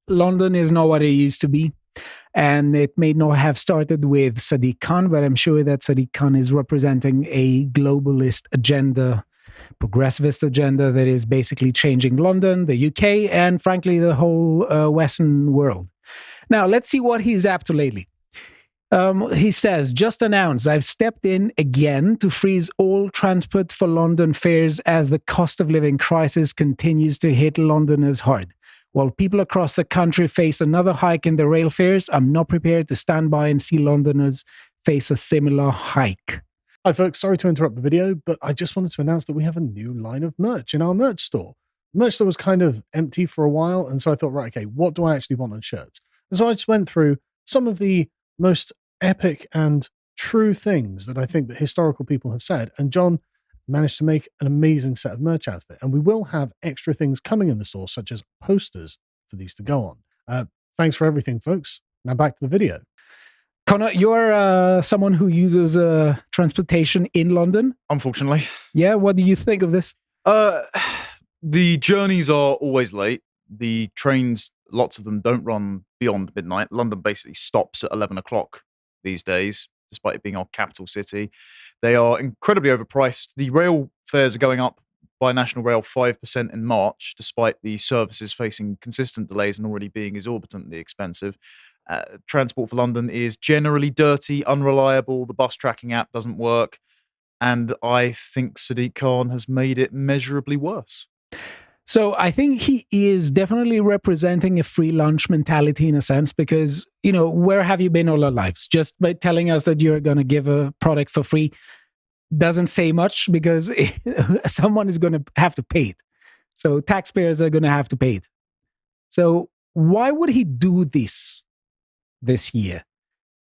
London is not what it used to be. And it may not have started with Sadiq Khan, but I'm sure that Sadiq Khan is representing a globalist agenda, progressivist agenda that is basically changing London, the UK, and frankly, the whole Western world. Now, let's see what he's up to lately. He says, just announced, I've stepped in again to freeze all transport for London fares as the cost of living crisis continues to hit Londoners hard. While people across the country face another hike in the rail fares, I'm not prepared to stand by and see Londoners face a similar hike. Hi folks, sorry to interrupt the video, but I just wanted to announce that we have a new line of merch in our merch store. The merch store was kind of empty for a while, and so I thought, right, okay, what do I actually want on shirts? And so I just went through some of the most epic and true things that I think that historical people have said, and John managed to make an amazing set of merch out of it. And we will have extra things coming in the store, such as posters for these to go on. Thanks for everything, folks. Now back to the video. Connor, you're someone who uses transportation in London. Unfortunately. Yeah, what do you think of this? The journeys are always late. The trains, lots of them don't run beyond midnight. London basically stops at 11 o'clock these days, despite it being our capital city. They are incredibly overpriced. The rail fares are going up by National Rail 5% in March, despite the services facing consistent delays and already being exorbitantly expensive. Transport for London is generally dirty, unreliable. The bus tracking app doesn't work. And I think Sadiq Khan has made it measurably worse. So I think he is definitely representing a free lunch mentality in a sense, because, you know, where have you been all our lives? Just by telling us that you're going to give a product for free doesn't say much, because someone is going to have to pay it. So taxpayers are going to have to pay it. So why would he do this year?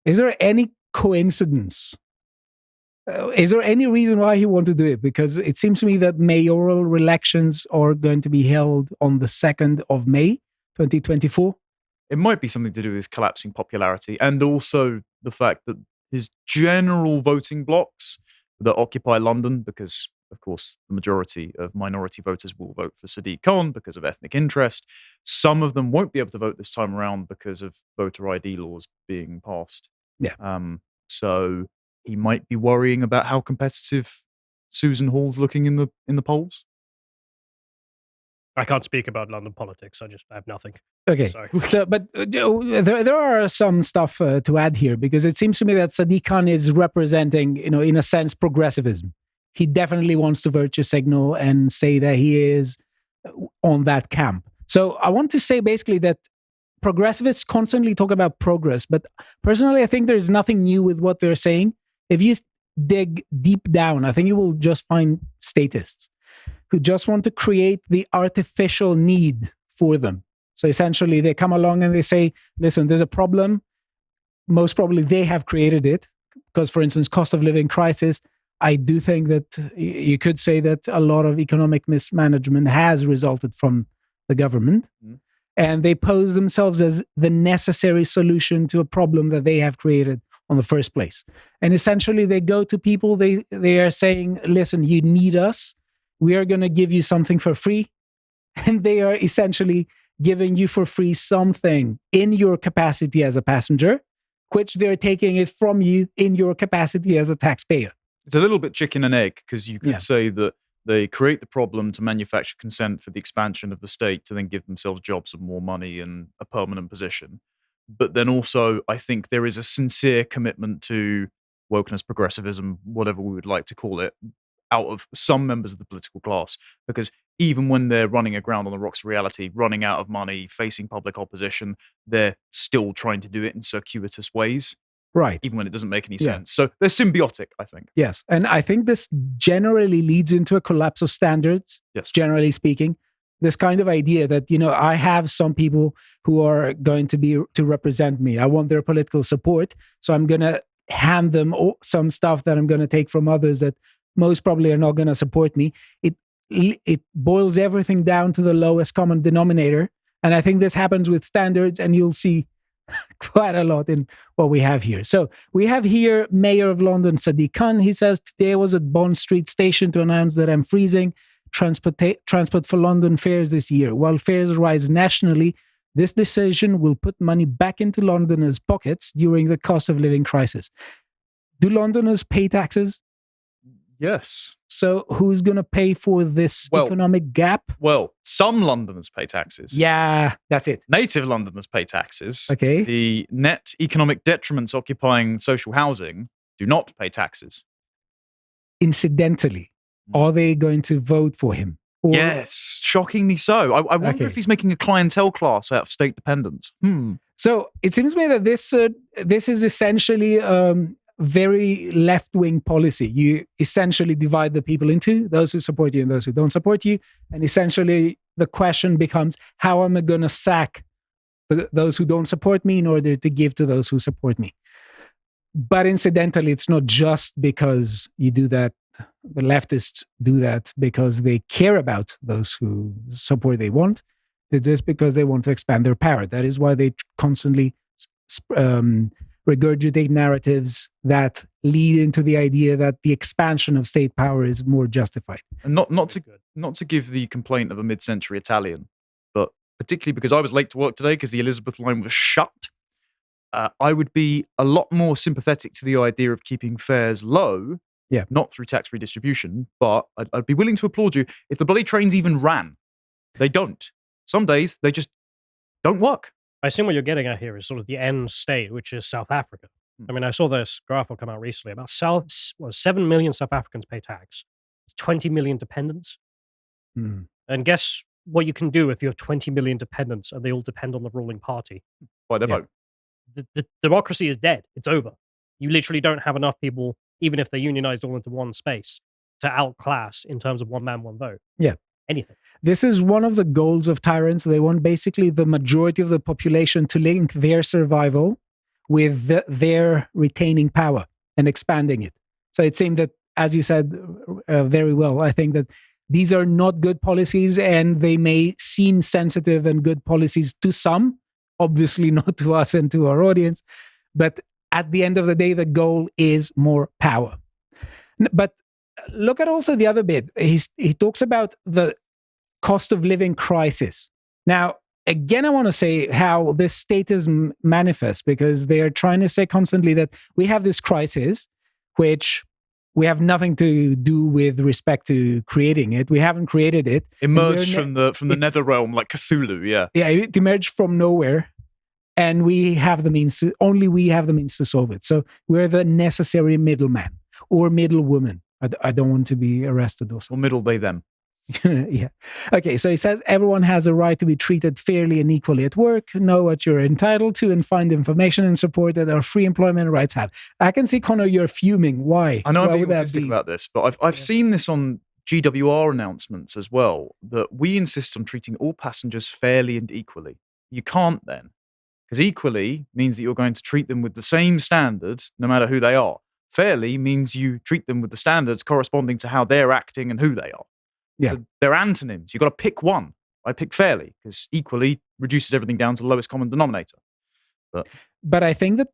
Is there any coincidence? Is there any reason why he wants to do it? Because it seems to me that mayoral elections are going to be held on the 2nd of May, 2024. It might be something to do with his collapsing popularity, and also the fact that his general voting blocks that occupy London, because, of course, the majority of minority voters will vote for Sadiq Khan because of ethnic interest. Some of them won't be able to vote this time around because of voter ID laws being passed. Yeah. So he might be worrying about how competitive Susan Hall's looking in the polls. I can't speak about London politics. I have nothing. Okay. Sorry. So, but there are some stuff to add here, because it seems to me that Sadiq Khan is representing, you know, in a sense, progressivism. He definitely wants to virtue signal and say that he is on that camp. So I want to say basically that progressivists constantly talk about progress, but personally, I think there's nothing new with what they're saying. If you dig deep down, I think you will just find statists who just want to create the artificial need for them. So essentially, they come along and they say, listen, there's a problem. Most probably they have created it. Because, for instance, cost of living crisis, I do think that you could say that a lot of economic mismanagement has resulted from the government. Mm. And they pose themselves as the necessary solution to a problem that they have created on the first place. And essentially, they go to people, they are saying, listen, you need us. We are going to give you something for free. And they are essentially giving you for free something in your capacity as a passenger, which they're taking it from you in your capacity as a taxpayer. It's a little bit chicken and egg, because you could say that they create the problem to manufacture consent for the expansion of the state to then give themselves jobs and more money and a permanent position. But then also, I think there is a sincere commitment to wokeness, progressivism, whatever we would like to call it, out of some members of the political class. Because even when they're running aground on the rocks of reality, running out of money, facing public opposition, they're still trying to do it in circuitous ways. Right. Even when it doesn't make any sense. So they're symbiotic, I think. Yes. And I think this generally leads into a collapse of standards, generally speaking. This kind of idea that, you know, I have some people who are going to represent me. I want their political support. So I'm going to hand them some stuff that I'm going to take from others that most probably are not going to support me. It boils everything down to the lowest common denominator. And I think this happens with standards, and you'll see quite a lot in what we have here. So we have here Mayor of London, Sadiq Khan. He says, today I was at Bond Street Station to announce that I'm freezing transport for London fares this year. While fares rise nationally, This decision will put money back into Londoners' pockets during the cost of living crisis. Do Londoners pay taxes? Yes. So who's going to pay for this economic gap? Well, some Londoners pay taxes. Yeah, that's it. Native Londoners pay taxes. Okay. The net economic detriments occupying social housing do not pay taxes. Incidentally, are they going to vote for him? Or... Yes, shockingly so. I wonder if he's making a clientele class out of state dependents. So it seems to me that this is essentially very left-wing policy. You essentially divide the people into those who support you and those who don't support you. And essentially the question becomes, how am I going to sack those who don't support me in order to give to those who support me? But incidentally, it's not just because you do that. The leftists do that because they care about those who support they want. They do this because they want to expand their power. That is why they constantly regurgitate narratives that lead into the idea that the expansion of state power is more justified. And not to give the complaint of a mid-century Italian, but particularly because I was late to work today because the Elizabeth line was shut, I would be a lot more sympathetic to the idea of keeping fares low, not through tax redistribution, but I'd be willing to applaud you if the bloody trains even ran. They don't. Some days they just don't work. I assume what you're getting at here is sort of the end state, which is South Africa. I mean, I saw this graph will come out recently about 7 million South Africans pay tax. It's 20 million dependents. And guess what you can do if you have 20 million dependents and they all depend on the ruling party? By their vote. The democracy is dead. It's over. You literally don't have enough people, even if they're unionized all into one space, to outclass in terms of one man, one vote. Yeah. Anything. This is one of the goals of tyrants. They want basically the majority of the population to link their survival with their retaining power and expanding it. So it seemed that, as you said very well, I think that these are not good policies, and they may seem sensitive and good policies to some, obviously not to us and to our audience. But at the end of the day, the goal is more power. But look at also the other bit. He talks about the cost of living crisis. Now, again, I want to say how this statism manifests, because they are trying to say constantly that we have this crisis, which we have nothing to do with respect to creating it. We haven't created it. Emerged from the nether realm like Cthulhu, yeah. Yeah, it emerged from nowhere. And we have the means to solve it. So we're the necessary middleman or middlewoman. I don't want to be arrested or something. Or middle they them. Yeah. Okay, so he says everyone has a right to be treated fairly and equally at work, know what you're entitled to, and find information and support that our free employment rights have. I can see, Connor, you're fuming. Why? I know I'm being autistic about this, but I've seen this on GWR announcements as well, that we insist on treating all passengers fairly and equally. You can't then. Because equally means that you're going to treat them with the same standards, no matter who they are. Fairly means you treat them with the standards corresponding to how they're acting and who they are. Yeah. So they're antonyms. You've got to pick one. I pick fairly, because equally reduces everything down to the lowest common denominator. But I think that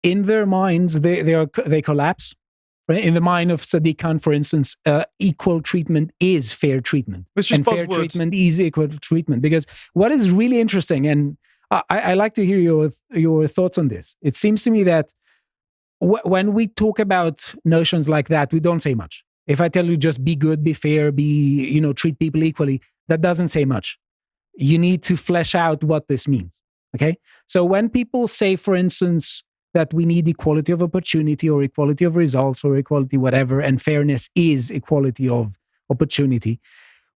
in their minds, they collapse. Right? In the mind of Sadiq Khan, for instance, equal treatment is fair treatment. It's just and fair treatment is equal treatment. Because what is really interesting, and I like to hear your thoughts on this. It seems to me that when we talk about notions like that, we don't say much. If I tell you just be good, be fair, treat people equally, that doesn't say much. You need to flesh out what this means. Okay? So when people say, for instance, that we need equality of opportunity or equality of results or equality whatever, and fairness is equality of opportunity,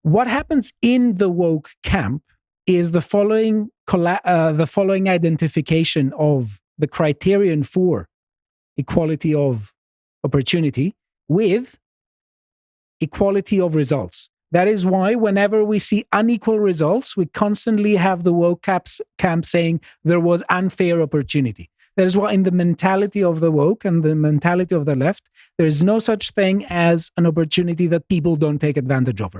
what happens in the woke camp is the following identification of the criterion for equality of opportunity with equality of results. That is why whenever we see unequal results, we constantly have the woke camp saying there was unfair opportunity. That is why in the mentality of the woke and the mentality of the left, there is no such thing as an opportunity that people don't take advantage of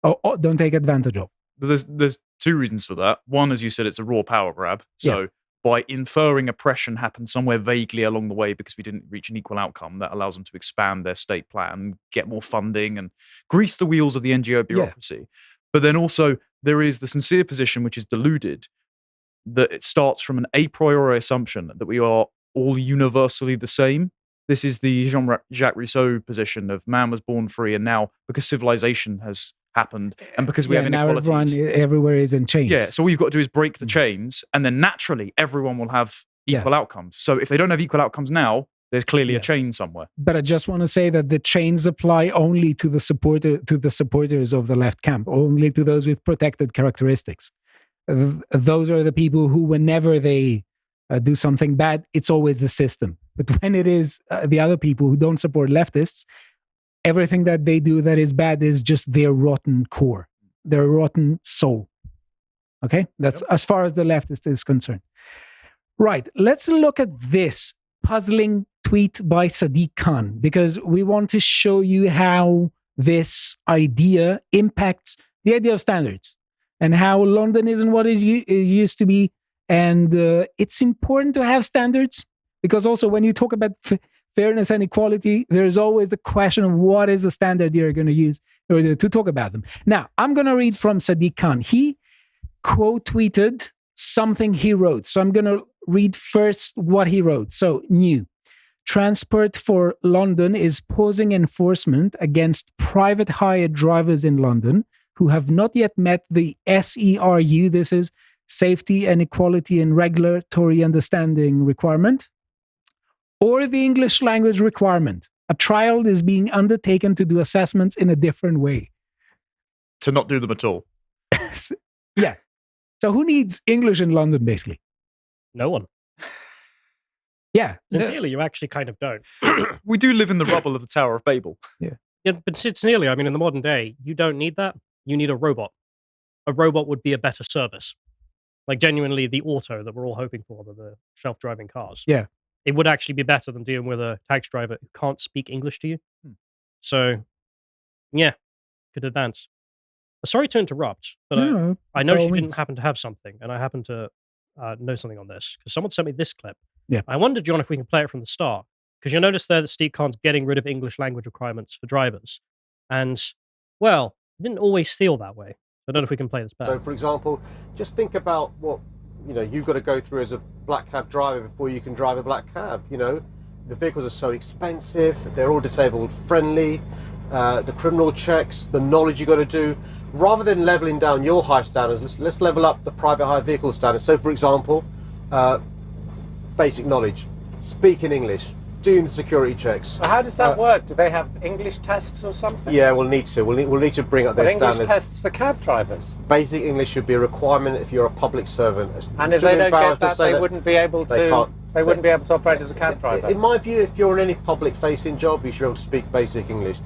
or don't take advantage of. There's two reasons for that. One, as you said, it's a raw power grab. So by inferring oppression happened somewhere vaguely along the way because we didn't reach an equal outcome, that allows them to expand their state plan, get more funding, and grease the wheels of the NGO bureaucracy. But then also there is the sincere position, which is deluded, that it starts from an a priori assumption that we are all universally the same. This is the Jean-Jacques Rousseau position of man was born free, and now because civilization has happened and because we have inequalities, now everywhere is in chains. Yeah, so all you've got to do is break the chains, and then naturally everyone will have equal outcomes. So if they don't have equal outcomes now, there's clearly a chain somewhere. But I just want to say that the chains apply only to the supporters of the left camp, only to those with protected characteristics. Those are the people who, whenever they do something bad, it's always the system. But when it is the other people who don't support leftists, everything that they do that is bad is just their rotten core, their rotten soul. Okay? That's as far as the leftist is concerned. Right. Let's look at this puzzling tweet by Sadiq Khan, because we want to show you how this idea impacts the idea of standards and how London isn't what it used to be. And it's important to have standards, because also when you talk about fairness and equality, there's always the question of what is the standard you're going to use in order to talk about them. Now, I'm going to read from Sadiq Khan. He quote tweeted something he wrote. So I'm going to read first what he wrote. So, new. Transport for London is posing enforcement against private hired drivers in London who have not yet met the SERU, this is Safety and Equality and Regulatory Understanding requirement, or the English language requirement. A trial is being undertaken to do assessments in a different way. To not do them at all. Yeah. So who needs English in London, basically? No one. Yeah. Sincerely, you actually kind of don't. We do live in the rubble of the Tower of Babel. Yeah. Yeah, but sincerely, I mean, in the modern day, you don't need that. You need a robot. A robot would be a better service. Like, genuinely, the auto that we're all hoping for, the self-driving cars. Yeah. It would actually be better than dealing with a taxi driver who can't speak English to you. So, yeah, could advance. Sorry to interrupt, but No, I know by all she means. didn't happen to have something, and I happen to know something on this, because someone sent me this clip. Yeah. I wondered, John, if we can play it from the start, because you'll notice there that Steve Khan's getting rid of English language requirements for drivers. And, well, it didn't always feel that way. I don't know if we can play this back. So, for example, just think about what you've got to go through as a black cab driver before you can drive a black cab. The vehicles are so expensive, they're all disabled friendly, the criminal checks, the knowledge you've got to do. Rather than leveling down your high standards, let's level up the private hire vehicle standards. So, for example, basic knowledge, speaking English, doing the security checks. So how does that work? Do they have English tests or something? Yeah, we'll need to. We'll need to bring up their English standards. tests for cab drivers. Basic English should be a requirement if you're a public servant. And if they don't get that, they wouldn't be able to. They wouldn't be able to operate as a cab driver. In my view, if you're in any public-facing job, you should be able to speak basic English.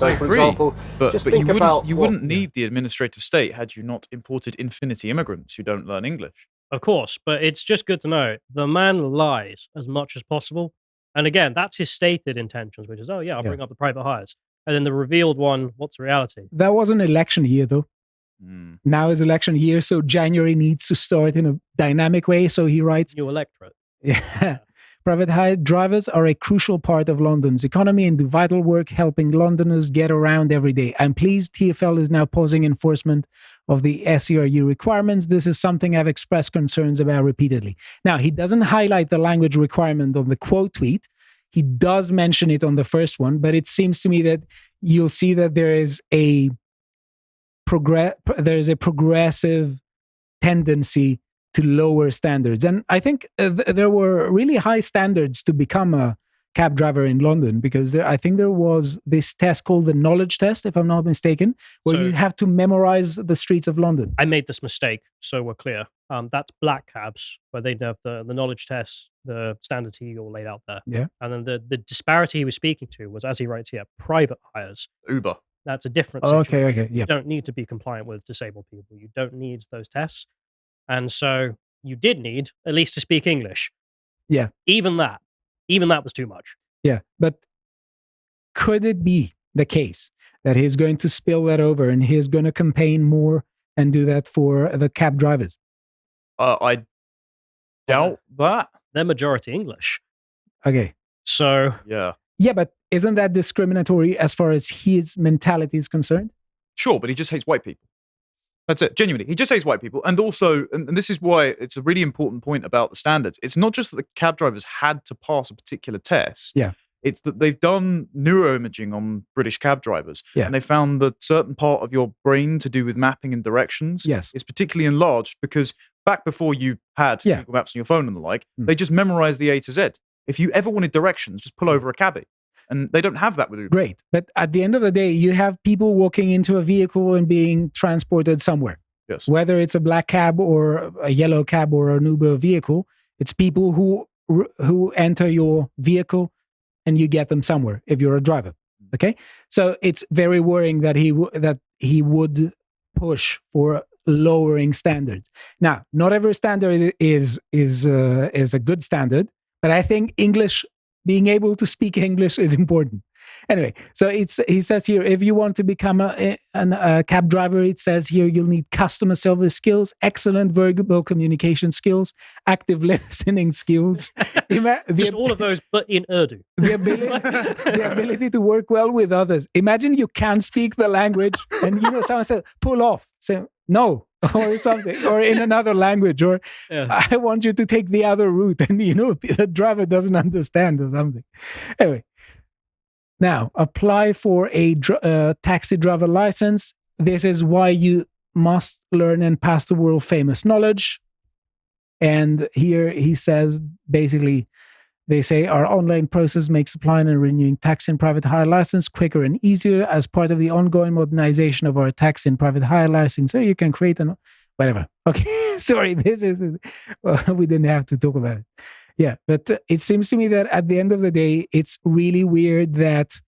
So, I for agree, example, but just you think about wouldn't need the administrative state had you not imported infinity immigrants who don't learn English. Of course, but it's just good to know the man lies as much as possible. And again, that's his stated intentions, which is, oh yeah, I'll bring up the private hires. And then the revealed one, what's the reality? That was an election year, though. Now is election year, so January needs to start in a dynamic way. So he writes, New electorate. Yeah. Private hire drivers are a crucial part of London's economy and do vital work helping Londoners get around every day. I'm pleased TfL is now posing enforcement of the SERU requirements. This is something I've expressed concerns about repeatedly. Now, he doesn't highlight the language requirement on the quote tweet. He does mention it on the first one, but it seems to me that you'll see that there is a progressive tendency to lower standards. And I think there were really high standards to become a cab driver in London, because I think there was this test called the knowledge test, if I'm not mistaken, where you have to memorize the streets of London. I made this mistake, so we're clear. That's black cabs, where they'd have the knowledge test, the standards he all laid out there. Yeah. And then the disparity he was speaking to was, as he writes here, private hires. Uber. That's a different situation. Okay, yeah. You don't need to be compliant with disabled people. You don't need those tests. And so you did need at least to speak English. Yeah. Even that was too much. Yeah. But could it be the case that he's going to spill that over and he's going to campaign more and do that for the cab drivers? I doubt that. They're majority English. Okay. So Yeah. Yeah, but isn't that discriminatory as far as his mentality is concerned? Sure, but he just hates white people. That's it. Genuinely. He just says white people. And also, and this is why it's a really important point about the standards. It's not just that the cab drivers had to pass a particular test. Yeah. It's that they've done neuroimaging on British cab drivers. Yeah. And they found that certain part of your brain to do with mapping and directions is particularly enlarged because back before you had Google Maps on your phone and the like, they just memorized the A to Z. If you ever wanted directions, just pull over a cabbie. And they don't have that with Uber. Great. But at the end of the day, you have people walking into a vehicle and being transported somewhere. Yes. Whether it's a black cab or a yellow cab or an Uber vehicle, it's people who enter your vehicle and you get them somewhere if you're a driver. Okay? So it's very worrying that he would push for lowering standards. Now, not every standard is a good standard, but I think being able to speak English is important. Anyway, so he says here, if you want to become a cab driver, it says here you'll need customer service skills, excellent verbal communication skills, active listening skills. Just all of those, but in Urdu. The ability to work well with others. Imagine you can't speak the language and someone says, pull off. Say, no. Or something, or in another language, or I want you to take the other route, and the driver doesn't understand or something. Anyway, now apply for a taxi driver license. This is why you must learn and pass the world famous knowledge. And here he says, basically, they say our online process makes applying and renewing taxi and private hire license quicker and easier as part of the ongoing modernization of our taxi and private hire license. So you can create whatever. Okay, sorry, we didn't have to talk about it. Yeah, but it seems to me that at the end of the day, it's really weird that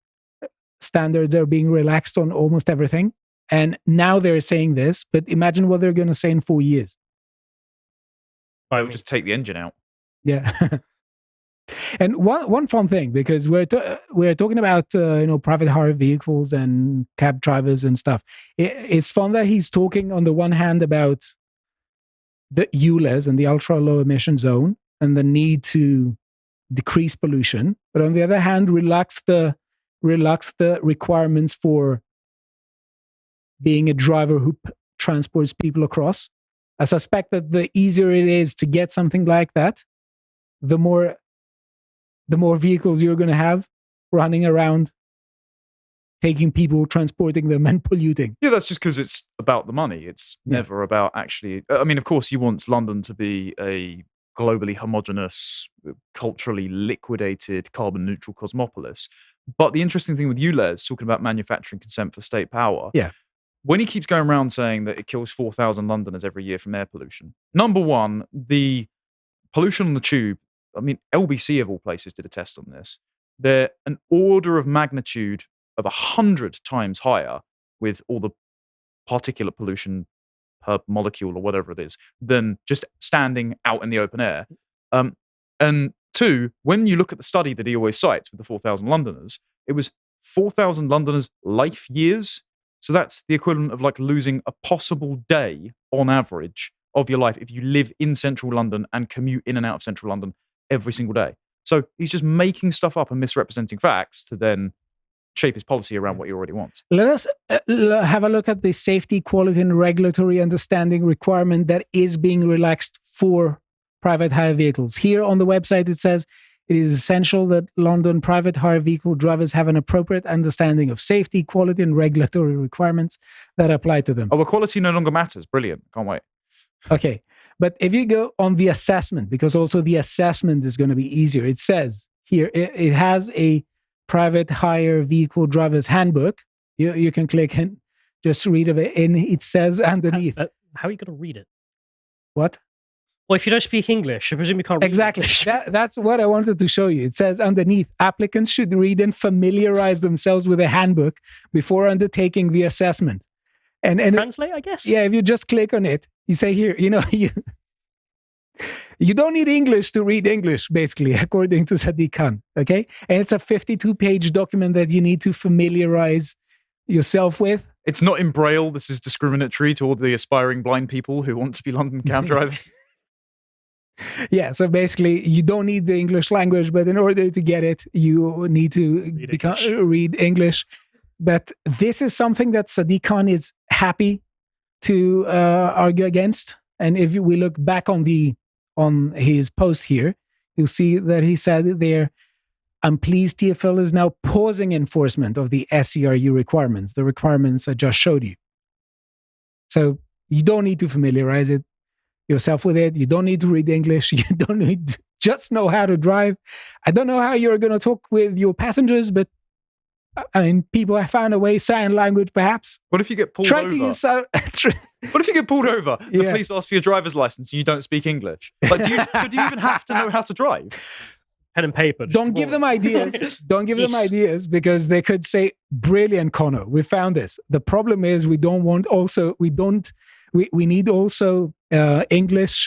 standards are being relaxed on almost everything. And now they're saying this, but imagine what they're going to say in 4 years. I would just take the engine out. Yeah. And one fun thing, because we're talking about private hire vehicles and cab drivers and stuff. It's fun that he's talking on the one hand about the ULEZ and the ultra low emission zone and the need to decrease pollution, but on the other hand, relax the requirements for being a driver who transports people across. I suspect that the easier it is to get something like that, the more vehicles you're going to have running around, taking people, transporting them, and polluting. Yeah, that's just because it's about the money. It's never about actually... I mean, of course, you want London to be a globally homogenous, culturally liquidated, carbon-neutral cosmopolis. But the interesting thing with ULEZ, talking about manufacturing consent for state power, when he keeps going around saying that it kills 4,000 Londoners every year from air pollution, number one, the pollution on the tube, I mean, LBC of all places did a test on this. They're an order of magnitude of 100 times higher with all the particulate pollution per molecule or whatever it is than just standing out in the open air. And two, when you look at the study that he always cites with the 4,000 Londoners, it was 4,000 Londoners' life years. So that's the equivalent of like losing a possible day on average of your life if you live in central London and commute in and out of central London every single day. So he's just making stuff up and misrepresenting facts to then shape his policy around what he already wants. Let us have a look at the safety, quality, and regulatory understanding requirement that is being relaxed for private hire vehicles. Here on the website, it says it is essential that London private hire vehicle drivers have an appropriate understanding of safety, quality, and regulatory requirements that apply to them. Oh, well, quality no longer matters. Brilliant. Can't wait. Okay. But if you go on the assessment, because also the assessment is going to be easier, it says here, it has a private hire vehicle driver's handbook. You can click and just read of it. And it says underneath. How are you going to read it? What? Well, if you don't speak English, I presume you can't read exactly. English. That's what I wanted to show you. It says underneath, applicants should read and familiarize themselves with the handbook before undertaking the assessment. And translate, I guess? Yeah, if you just click on it, you say here, you don't need English to read English, basically, according to Sadiq Khan, okay? And it's a 52-page document that you need to familiarize yourself with. It's not in Braille. This is discriminatory to all the aspiring blind people who want to be London cab drivers. Yeah, so basically, you don't need the English language, but in order to get it, you need to read English. But this is something that Sadiq Khan is happy to argue against. And if we look back on his post here, you'll see that he said there, I'm pleased TfL is now pausing enforcement of the SCRU requirements, the requirements I just showed you. So you don't need to familiarize yourself with it. You don't need to read English. You don't need to just know how to drive. I don't know how you're going to talk with your passengers, but I mean, people have found a way, sign language perhaps. What if you get pulled Try over? to use What if you get pulled over? The Yeah. police ask for your driver's license and you don't speak English. Like, do you even have to know how to drive? Pen and paper. Don't give them ideas. Don't give them Yes. ideas because they could say, brilliant, Connor, we found this. The problem is we need also English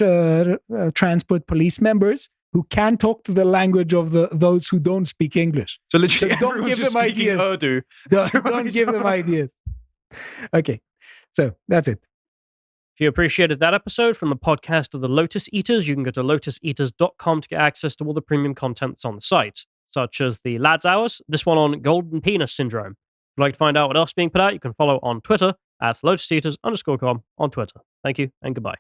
transport police members who can talk to the language of those who don't speak English. So literally So don't everyone's give just them speaking ideas. Urdu. Don't give them ideas. Okay, so that's it. If you appreciated that episode from the podcast of the Lotus Eaters, you can go to lotuseaters.com to get access to all the premium content that's on the site, such as the Lads Hours, this one on golden penis syndrome. If you'd like to find out what else is being put out, you can follow on Twitter at lotuseaters_com on Twitter. Thank you and goodbye.